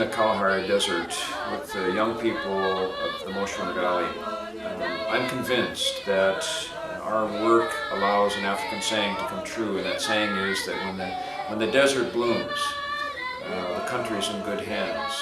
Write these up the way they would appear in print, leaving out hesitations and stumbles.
the Kalahari Desert with the young people of the Moshe Valley. I'm convinced that our work allows an African saying to come true, and that saying is that when the desert blooms, the country's in good hands.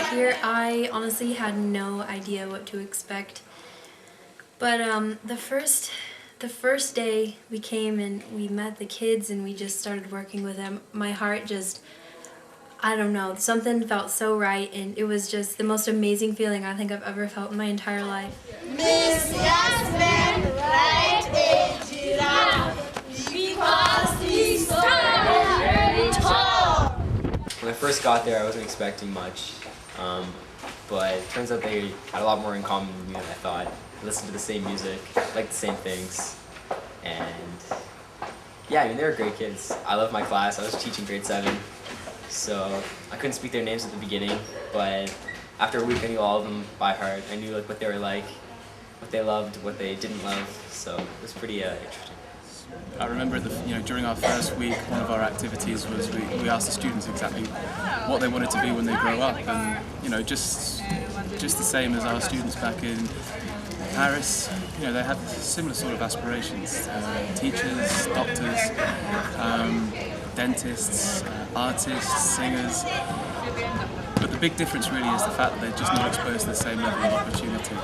Here, I honestly had no idea what to expect, but the first day we came and we met the kids and we just started working with them, my heart just, I don't know, something felt so right, and it was just the most amazing feeling I think I've ever felt in my entire life. Miss Yasmin, right a giraffe, because he's so very tall. When I first got there, I wasn't expecting much. But it turns out they had a lot more in common with me than I thought. I listened to the same music, liked the same things, and yeah, I mean, they were great kids. I loved my class. I was teaching grade 7, so I couldn't speak their names at the beginning, but after a week I knew all of them by heart. I knew what they were like, what they loved, what they didn't love, so it was pretty interesting. I remember during our first week, one of our activities was we asked the students exactly what they wanted to be when they grow up, and just the same as our students back in Paris, they have similar sort of aspirations: teachers, doctors, dentists, artists, singers. But the big difference really is the fact that they're just not exposed to the same level of opportunity.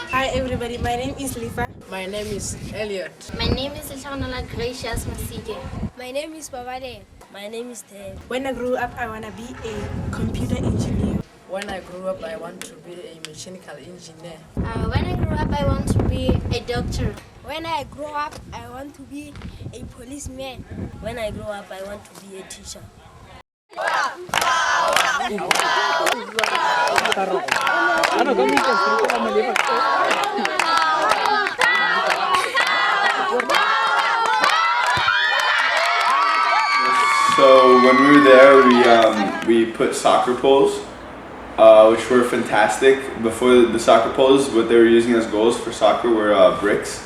Hi everybody, my name is Lifa. My name is Elliot. My name is Ilhanala Gracious Masige. My name is Babade. My name is Ted. When I grew up, I want to be a computer engineer. When I grew up, I want to be a mechanical engineer. When I grew up, I want to be a doctor. When I grow up, I want to be a policeman. When I grow up, I want to be a teacher. So when we were there, we put soccer poles, which were fantastic. Before the soccer poles, what they were using as goals for soccer were bricks,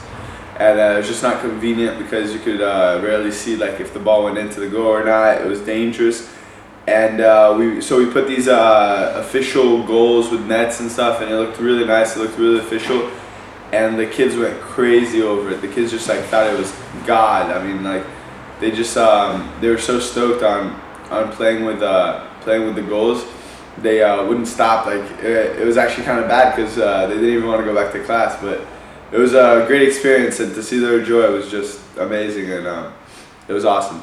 and it was just not convenient because you could rarely see like if the ball went into the goal or not. It was dangerous, and we put these official goals with nets and stuff, and it looked really nice. It looked really official, and the kids went crazy over it. The kids just like thought it was God. I mean, like. They just they were so stoked on playing with the goals. They wouldn't stop. Like it was actually kind of bad because they didn't even want to go back to class. But it was a great experience, and to see their joy was just amazing, and it was awesome.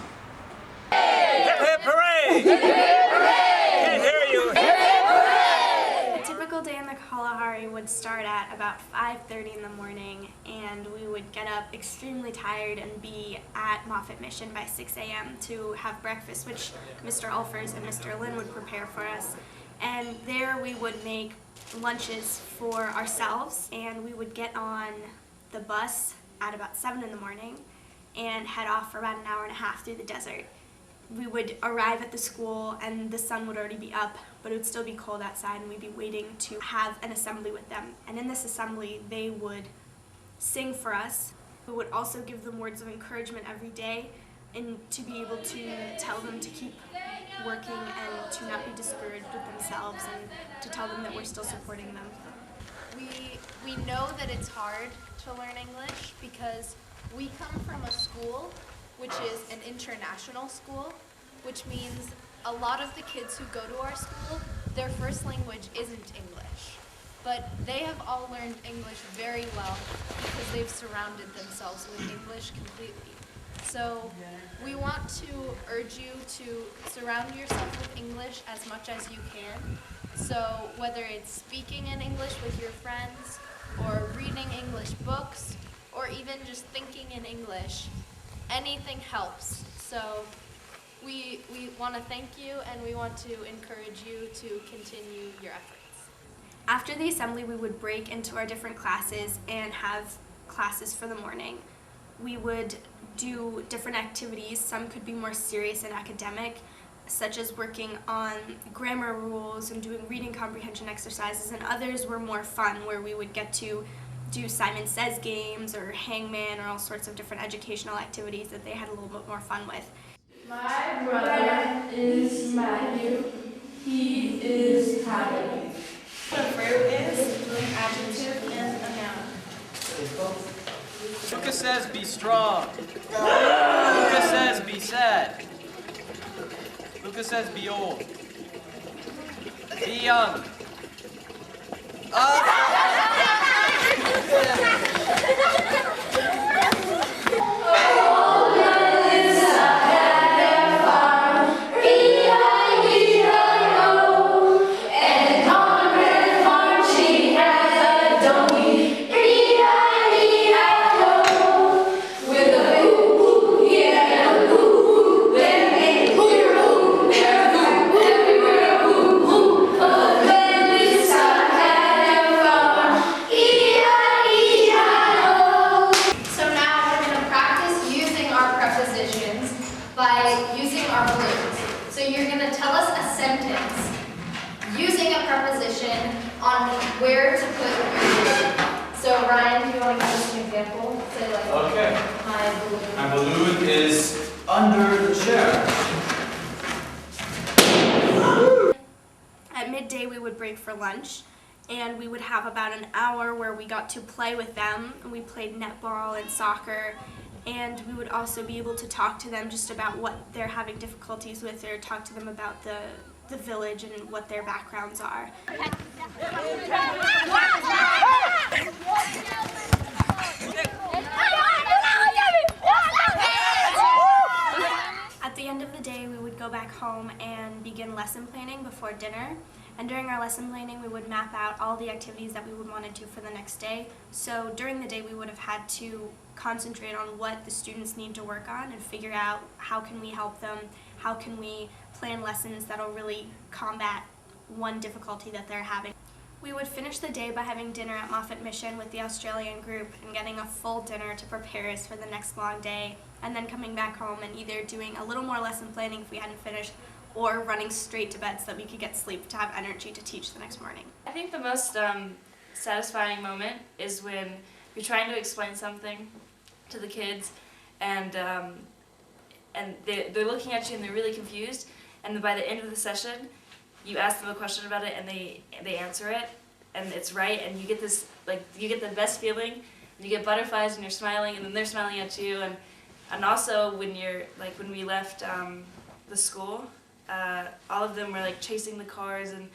Hip hip hooray! Hip hip hooray! Can't hear you. Hip hip hooray! A typical day in the Kalahari would start at about 5:30 in the morning, and we would get up extremely tired and be at Moffett Mission by 6 a.m. to have breakfast, which Mr. Ulfers and Mr. Lin would prepare for us. And there we would make lunches for ourselves, and we would get on the bus at about 7 in the morning and head off for about an hour and a half through the desert. We would arrive at the school and the sun would already be up, but it would still be cold outside, and we'd be waiting to have an assembly with them. And in this assembly, they would sing for us. We would also give them words of encouragement every day, and to be able to tell them to keep working and to not be discouraged with themselves, and to tell them that we're still supporting them. We know that it's hard to learn English because we come from a school which is an international school, which means a lot of the kids who go to our school, their first language isn't English. But they have all learned English very well because they've surrounded themselves with English completely. So we want to urge you to surround yourself with English as much as you can. So whether it's speaking in English with your friends, or reading English books, or even just thinking in English, anything helps. So we want to thank you, and we want to encourage you to continue your efforts. After the assembly, we would break into our different classes and have classes for the morning. We would do different activities. Some could be more serious and academic, such as working on grammar rules and doing reading comprehension exercises, and others were more fun, where we would get to do Simon Says games or hangman or all sorts of different educational activities that they had a little bit more fun with. My brother is Matthew. He is happy. The verb is an adjective and a noun. Lucas says be strong. Lucas says be sad. Lucas says be old. Be young. By using our balloons. So you're going to tell us a sentence using a preposition on where to put your balloon. So Ryan, do you want to give us an example? Say like, Okay. my balloon. My balloon is under the chair. At midday, we would break for lunch, and we would have about an hour where we got to play with them. We played netball and soccer, and we would also be able to talk to them just about what they're having difficulties with, or talk to them about the village and what their backgrounds are. At the end of the day, we would go back home and begin lesson planning before dinner. And during our lesson planning, we would map out all the activities that we would want to do for the next day. So during the day, we would have had to concentrate on what the students need to work on and figure out how can we help them, how can we plan lessons that'll really combat one difficulty that they're having. We would finish the day by having dinner at Moffett Mission with the Australian group and getting a full dinner to prepare us for the next long day, and then coming back home and either doing a little more lesson planning if we hadn't finished, or running straight to bed so that we could get sleep to have energy to teach the next morning. I think the most satisfying moment is when you're trying to explain something to the kids, and they're looking at you and they're really confused, and then by the end of the session you ask them a question about it and they answer it and it's right, and you get this, like, you get the best feeling, and you get butterflies and you're smiling, and then they're smiling at you, and also when you're, like, when we left the school, all of them were like chasing the cars, and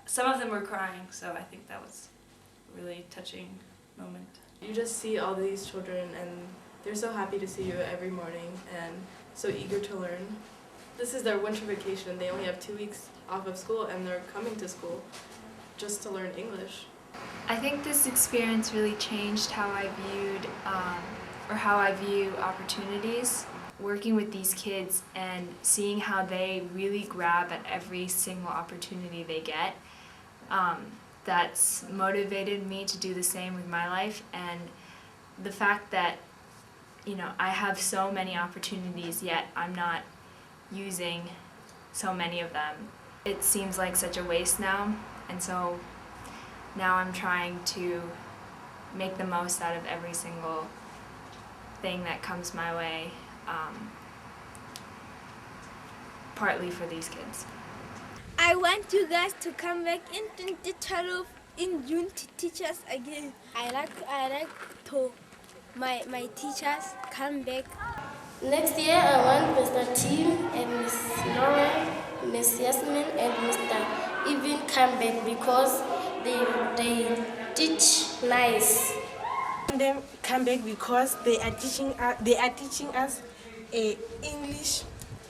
some of them were crying, so I think that was a really touching moment. You just see all these children and they're so happy to see you every morning and so eager to learn. This is their winter vacation. They only have 2 weeks off of school and they're coming to school just to learn English. I think this experience really changed how I viewed or how I view opportunities. Working with these kids and seeing how they really grab at every single opportunity they get, that's motivated me to do the same with my life. And the fact that, you know, I have so many opportunities, yet I'm not using so many of them. It seems like such a waste now, and so now I'm trying to make the most out of every single thing that comes my way, partly for these kids. I want you guys to come back in 2012 in June to teach us again. I like to my teachers come back. Next year I want Mr. Tim and Miss Lauren, Miss Yasmin and Mr. Even come back because they teach nice. Them come back because they are teaching us English,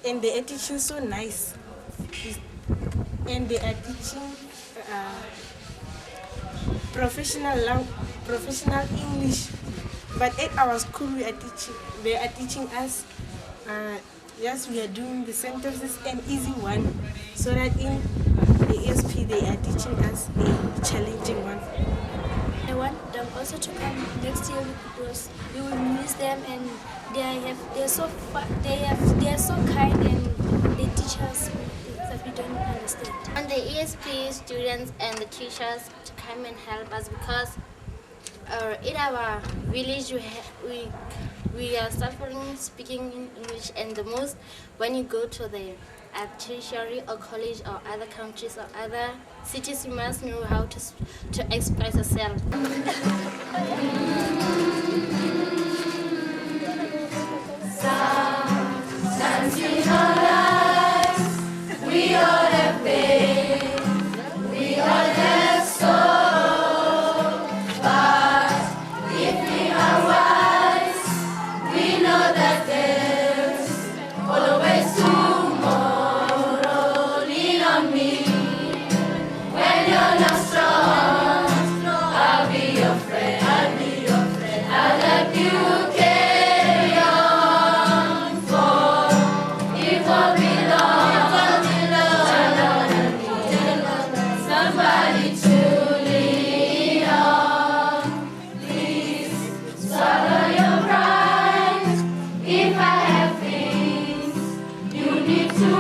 and they are teaching so nice, and they are teaching professional English. But at our school, they are teaching us. Yes, we are doing the sentences an easy one, so that in the ASP they are teaching us a challenging one. I want them also to come next year because we will miss them, and they're so kind, and they teach us that we don't understand. And the ASP students and the teachers to come and help us because in our village we are suffering speaking in English, and the most when you go to the tertiary or college or other countries or other cities, you must know how to express yourself. Sometimes in our lives, we all have pain, we all have sorrow, but if we are wise, we know that there's always tomorrow. Lean on me when you're not strong. I'll be your friend. I'll help you carry on, for it won't be long till I need somebody to lean on. Please swallow your pride. If I have things you need to